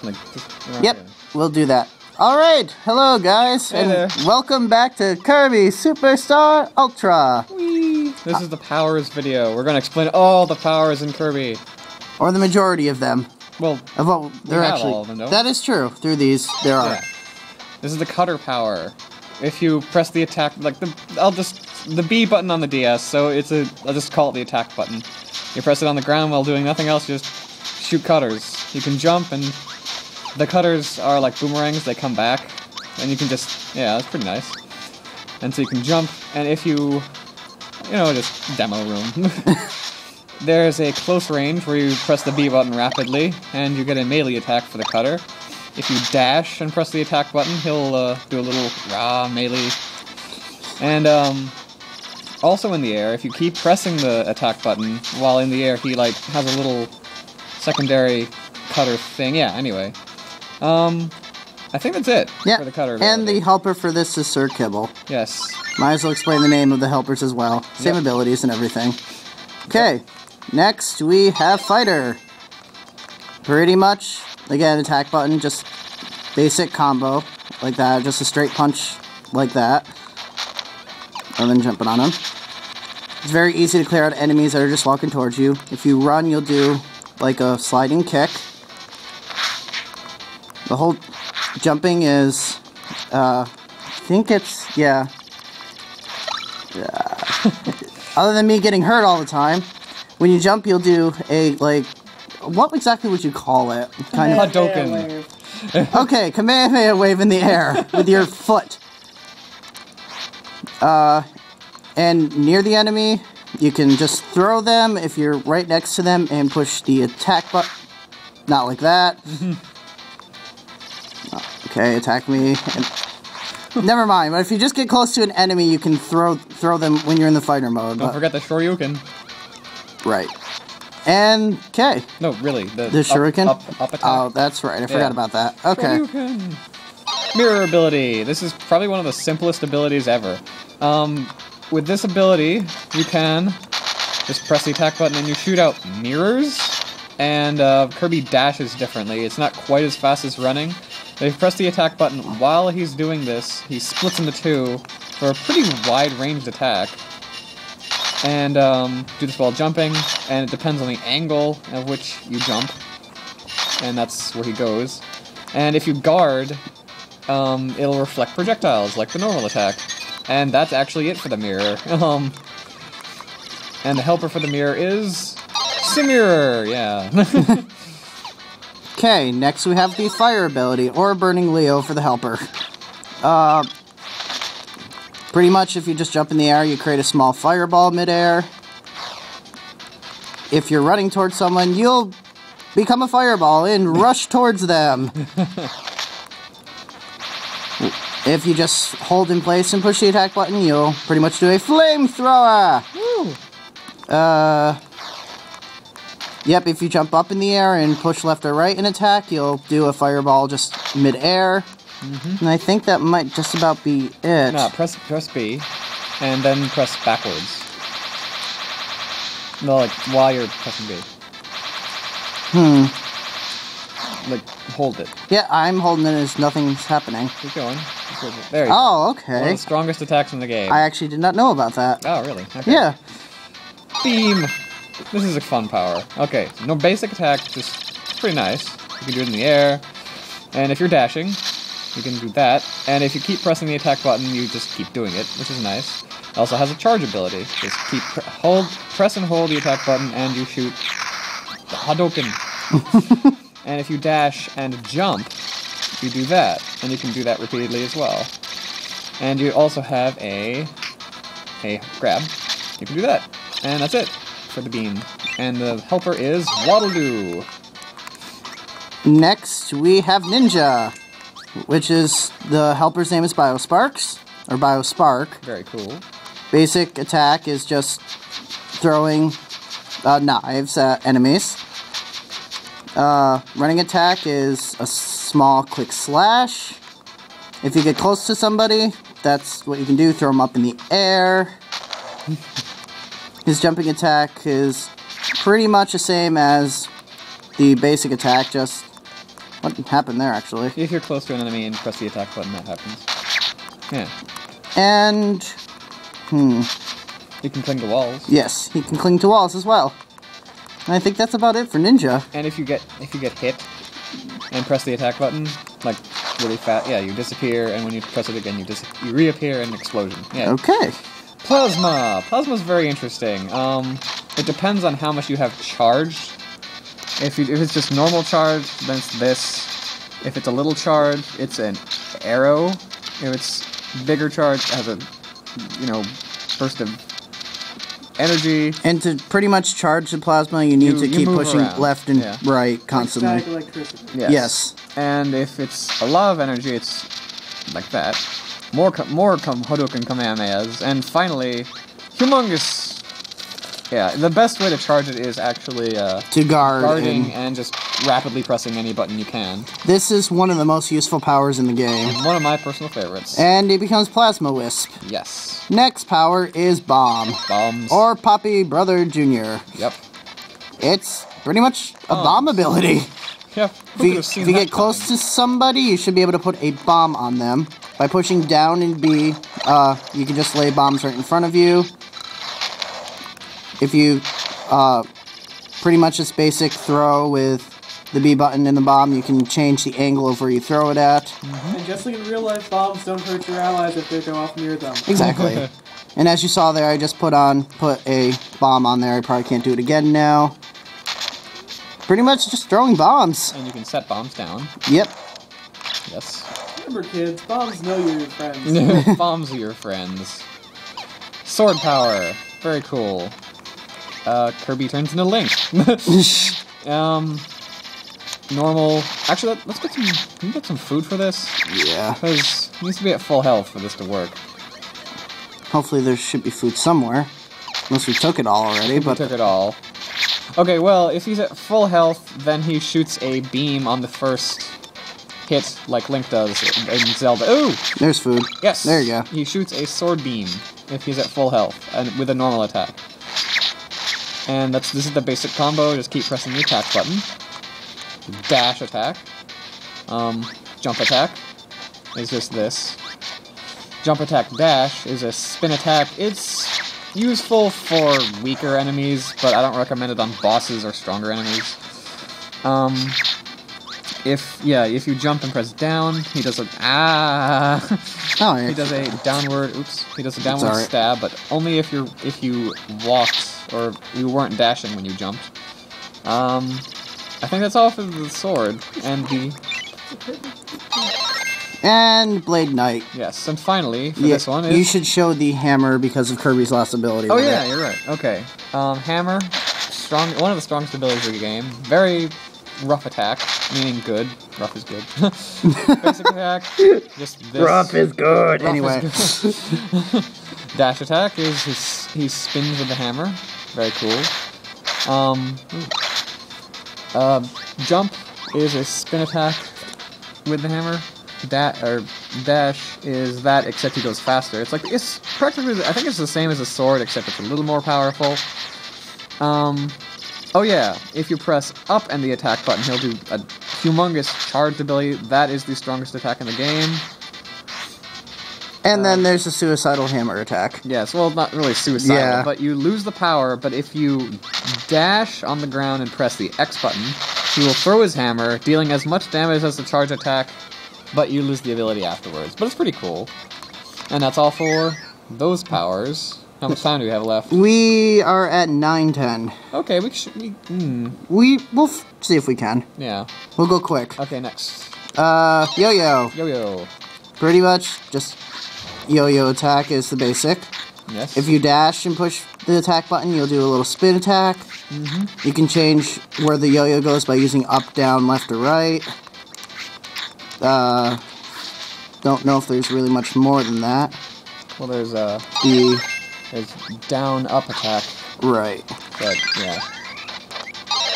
Like, just around Yep, here. we'll do that. Alright, hello guys, Hey and there. welcome back to Kirby Superstar Ultra. Whee! This is the powers video. We're gonna explain all the powers in Kirby. Or the majority of them. Well, They're have actually. all of them, don't we? That is true. Through these, there are. yeah. This is the cutter power. If you press the attack, like the B button on the DS, so I'll just call it the attack button. You press it on the ground while doing nothing else, just shoot cutters. You can jump, and the cutters are like boomerangs, they come back, and you can just, yeah, that's pretty nice. And so you can jump, and if you just demo room. There's a close range where you press the B button rapidly, and you get a melee attack for the cutter. If you dash and press the attack button, he'll do a little melee. And also in the air, if you keep pressing the attack button while in the air, he like has a little secondary cutter thing. Yeah, anyway. I think that's it for the cutter ability. And the helper for this is Sir Kibble. Yes. Might as well explain the name of the helpers as well. Same Yep. abilities and everything. Okay, next we have Fighter. Pretty much, again, attack button, just basic combo, like that, just a straight punch like that. And then jumping on them. It's very easy to clear out enemies that are just walking towards you. If you run, you'll do like a sliding kick. The whole jumping is, I think it's, yeah. Other than me getting hurt all the time, when you jump, you'll do a, like, what exactly would you call it? Kind of Hadouken. Okay, Kamehameha wave in the air with your foot. And near the enemy, you can just throw them if you're right next to them and push the attack button. Not like that. Okay, attack me. And never mind, but if you just get close to an enemy, you can throw them when you're in the fighter mode. Don't forget the Shoryuken. Right. And, okay. No, really. The Shuriken? Up attack. Oh, that's right. I forgot about that. Okay. Shoryuken. Mirror ability. This is probably one of the simplest abilities ever. With this ability, you can just press the attack button and you shoot out mirrors. And Kirby dashes differently. It's not quite as fast as running. But if you press the attack button while he's doing this, he splits into two for a pretty wide-ranged attack. And do this while jumping, and it depends on the angle at which you jump. And that's where he goes. And if you guard, it'll reflect projectiles like the normal attack. And that's actually it for the mirror. And the helper for the mirror is Simurr, yeah. Okay, next we have the fire ability, or Burning Leo for the helper. Pretty much if you just jump in the air, you create a small fireball midair. If you're running towards someone, you'll become a fireball and rush towards them. If you just hold in place and push the attack button, you'll pretty much do a flamethrower. Woo! Yep, if you jump up in the air and push left or right and attack, you'll do a fireball just mid-air. And I think that might just about be it. No, press B, and then press backwards. No, like, while you're pressing B. Like, hold it. Yeah, I'm holding it as nothing's happening. Keep going. There you go. Oh, One of okay. the strongest attacks in the game. I actually did not know about that. Oh, really? Okay. Yeah. Beam! This is a fun power. Okay, so no basic attack, just pretty nice. You can do it in the air. And if you're dashing, you can do that. And if you keep pressing the attack button, you just keep doing it, which is nice. It also has a charge ability. Just keep press and hold the attack button, and you shoot the Hadouken. And if you dash and jump, you do that. And you can do that repeatedly as well. And you also have a grab. You can do that. And that's it for the beam. And the helper is Waddle-Doo. Next, we have Ninja, which is, the helper's name is Biosparks, or Biospark. Very cool. Basic attack is just throwing knives at enemies. Running attack is a small quick slash. If you get close to somebody, that's what you can do, throw them up in the air. His jumping attack is pretty much the same as the basic attack, just What happened there, actually? If you're close to an enemy and press the attack button, that happens. Yeah. And... You can cling to walls. Yes, he can cling to walls as well. And I think that's about it for Ninja. And if you get hit and press the attack button, like really fast, yeah, you disappear, and when you press it again, you reappear in an explosion. Yeah. Okay. Plasma! Plasma's very interesting. It depends on how much you have charged. If it's just normal charge, then it's this. If it's a little charge, it's an arrow. If it's bigger charge, it has a, burst of energy. And to pretty much charge the plasma, you need to keep pushing around. left and right constantly. Static electricity. Yes. And if it's a lot of energy, it's like that. More Hadouken Kamehamehas. And finally, humongous. Yeah, the best way to charge it is actually to guarding and just rapidly pressing any button you can. This is one of the most useful powers in the game. One of my personal favorites. And it becomes Plasma Wisp. Yes. Next power is Bomb. Bombs. Or Poppy Brother Jr. Yep. It's pretty much a bomb ability. Yep. If you get close to somebody, you should be able to put a bomb on them. By pushing down and B, you can just lay bombs right in front of you. If you, pretty much this basic throw with the B button and the bomb, you can change the angle of where you throw it at. Mm-hmm. And just like in real life, bombs don't hurt your allies if they go off near them. Exactly. And as you saw there, I just put a bomb on there. I probably can't do it again now. Pretty much just throwing bombs. And you can set bombs down. Yep. Yes. Remember, kids, bombs know you're your friends. Bombs are your friends. Sword power. Very cool. Kirby turns into Link. Normal. Actually, let's get some. Can we get some food for this? Yeah. Because it needs to be at full health for this to work. Hopefully there should be food somewhere. Unless we took it all already, but... We took it all. Okay, well, if he's at full health, then he shoots a beam on the first hit, like Link does in Zelda. Ooh! There's food. Yes! There you go. He shoots a sword beam if he's at full health, and with a normal attack. And this is the basic combo, just keep pressing the attack button. Dash attack. Jump attack is just this. Jump attack dash is a spin attack. It's useful for weaker enemies, but I don't recommend it on bosses or stronger enemies. If you jump and press down, he does a he does a downward stab, but only if you walked or you weren't dashing when you jumped. I think that's all for the sword and the And Blade Knight. yes, and finally for this one is you should show the hammer because of Kirby's last ability. oh with yeah, it. you're right. Okay, hammer, one of the strongest abilities of the game. Very rough attack, meaning good. Rough is good. Basic attack, just this. Rough is good. Rough Anyway. is good. Dash attack is he spins with the hammer. Very cool. Jump is a spin attack with the hammer. Dash is that, except he goes faster. It's practically, I think it's the same as a sword, except it's a little more powerful. Oh yeah, if you press up and the attack button, he'll do a humongous charged ability. That is the strongest attack in the game. And then there's the suicidal hammer attack. Yes, well, not really suicidal, Yeah. but you lose the power, but if you dash on the ground and press the X button, he will throw his hammer, dealing as much damage as the charge attack, but you lose the ability afterwards. But it's pretty cool. And that's all for those powers. How much time do we have left? We are at 9:10. Okay, We'll see if we can. yeah. We'll go quick. Okay, next. Yo-yo. Yo-yo. Pretty much just yo-yo attack is the basic. Yes. If you dash and push the attack button, you'll do a little spin attack. Mm-hmm. You can change where the yo-yo goes by using up, down, left, or right. Don't know if there's really much more than that. Well, there's down, up attack, Right. but yeah.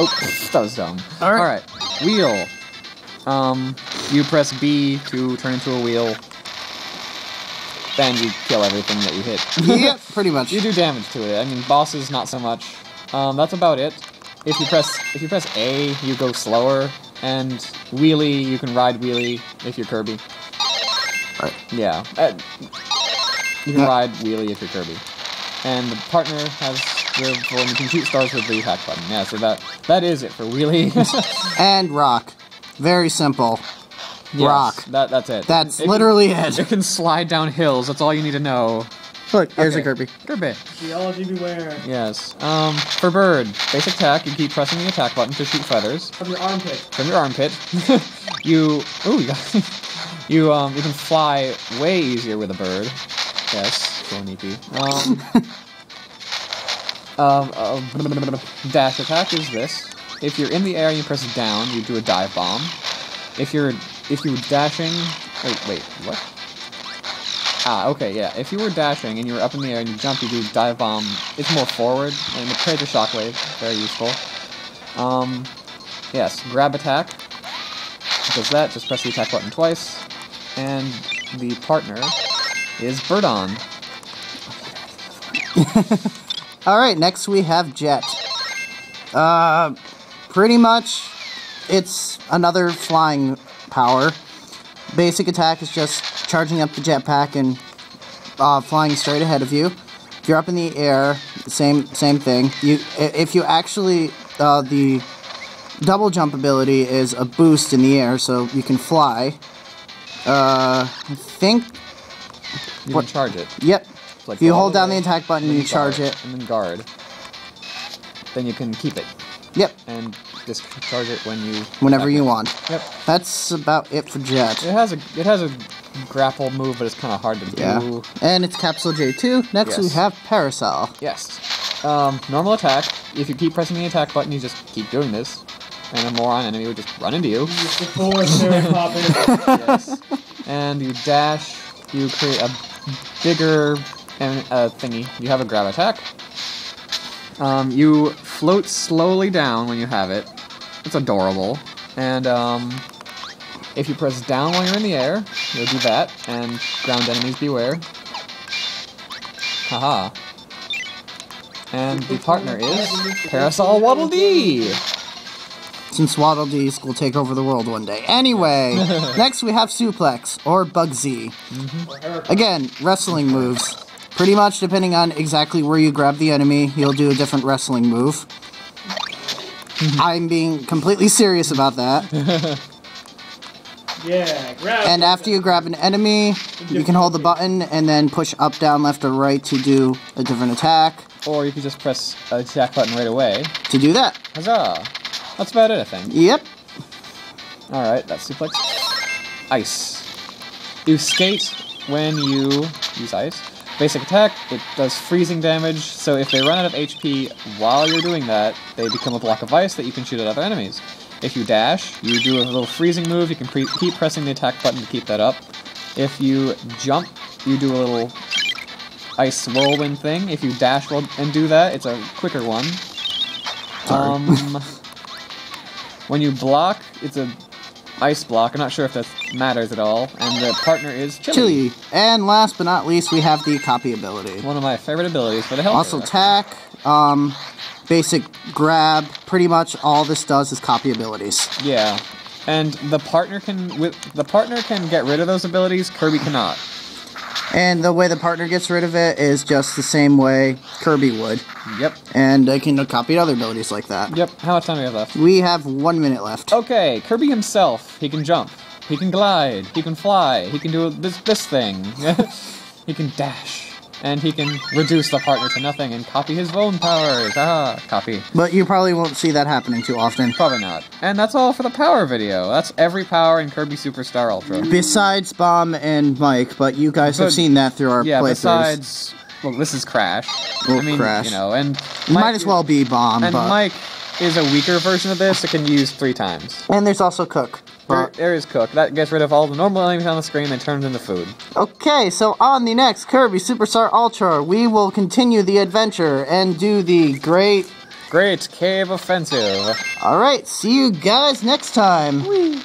Oh, that was dumb. Alright. Wheel. You press B to turn into a wheel. Then you kill everything that you hit. Yep, pretty much. You do damage to it. I mean, bosses not so much. That's about it. If you press A, you go slower, And wheelie, you can ride wheelie if you're Kirby. Right. Yeah. You can ride wheelie if you're Kirby. And the partner has the one you can shoot stars with the attack button. Yeah, so that is it for wheelie. And rock. Very simple. Yes, Rock. That's it. That's literally it. It can slide down hills. That's all you need to know. Look, here's a Kirby. Kirby. Geology beware. Yes. For bird, basic attack, you keep pressing the attack button to shoot feathers. From your armpit. From your armpit. you can fly way easier with a bird. Yes, so neaty. Dash attack is this. If you're in the air and you press down, you do a dive bomb. If you were dashing... Wait, what? Ah, okay, yeah. If you were dashing and you were up in the air and you jump, you do dive bomb. It's more forward, and it creates a shockwave. Very useful. Yes, grab attack. Does that, just press the attack button twice. And the partner is Birdon. Alright, next we have Jet. Pretty much, it's another flying power. Basic attack is just charging up the jetpack and flying straight ahead of you. If you're up in the air, same thing. If you actually, the double jump ability is a boost in the air, so you can fly. I think... You can charge it. Yep. Like if you hold down the attack button, you charge it. And then guard. Then you can keep it. Yep. And discharge it whenever you want. Yep. That's about it for Jet. It has a grapple move, but it's kind of hard to do. Yeah. And it's Capsule J2. Next we have Parasol. Yes. Normal attack. If you keep pressing the attack button, you just keep doing this. And a moron enemy would just run into you. Yes. And you dash. You create a bigger thingy. You have a grab attack. You float slowly down when you have it. It's adorable. And if you press down while you're in the air, you'll do that. And ground enemies beware. Haha. And the partner is Parasol Waddle Dee. Since Waddle Dees will take over the world one day. Anyway, next we have Suplex, or Bugsy. Again, wrestling moves. Pretty much, depending on exactly where you grab the enemy, you'll do a different wrestling move. I'm being completely serious about that. Yeah, grab. And after you grab an enemy, you can hold the button and then push up, down, left, or right to do a different attack. Or you can just press the attack button right away. To do that. Huzzah! That's about it, I think. Yep. Alright, that's suplex. Ice. You skate when you use ice. Basic attack, it does freezing damage, so if they run out of HP while you're doing that, they become a block of ice that you can shoot at other enemies. If you dash, you do a little freezing move, you can keep pressing the attack button to keep that up. If you jump, you do a little ice whirlwind thing. If you dash and do that, it's a quicker one. When you block, it's a ice block. I'm not sure if that matters at all. And the partner is Chili. And last but not least, we have the copy ability. One of my favorite abilities for the health. Also attack, basic grab. Pretty much all this does is copy abilities. Yeah. And the partner can get rid of those abilities, Kirby cannot. And the way the partner gets rid of it is just the same way Kirby would. Yep. And they can copy other abilities like that. Yep. How much time do we have left? We have 1 minute left. Okay, Kirby himself. He can jump. He can glide. He can fly. He can do this thing. He can dash. And he can reduce the partner to nothing and copy his own powers. Ah, copy. But you probably won't see that happening too often. Probably not. And that's all for the power video. That's every power in Kirby Superstar Ultra. Besides Bomb and Mike, but you guys have seen that through our playthroughs. Besides... Well, this is Crash. Crash. You know, and... Might as well be Bomb, and but... Mike is a weaker version of this. It can use 3 times. And there's also Cook. There is Cook. That gets rid of all the normal enemies on the screen and turns into food. Okay, so on the next Kirby Superstar Ultra, we will continue the adventure and do the Great Cave Offensive. Alright, see you guys next time. Whee.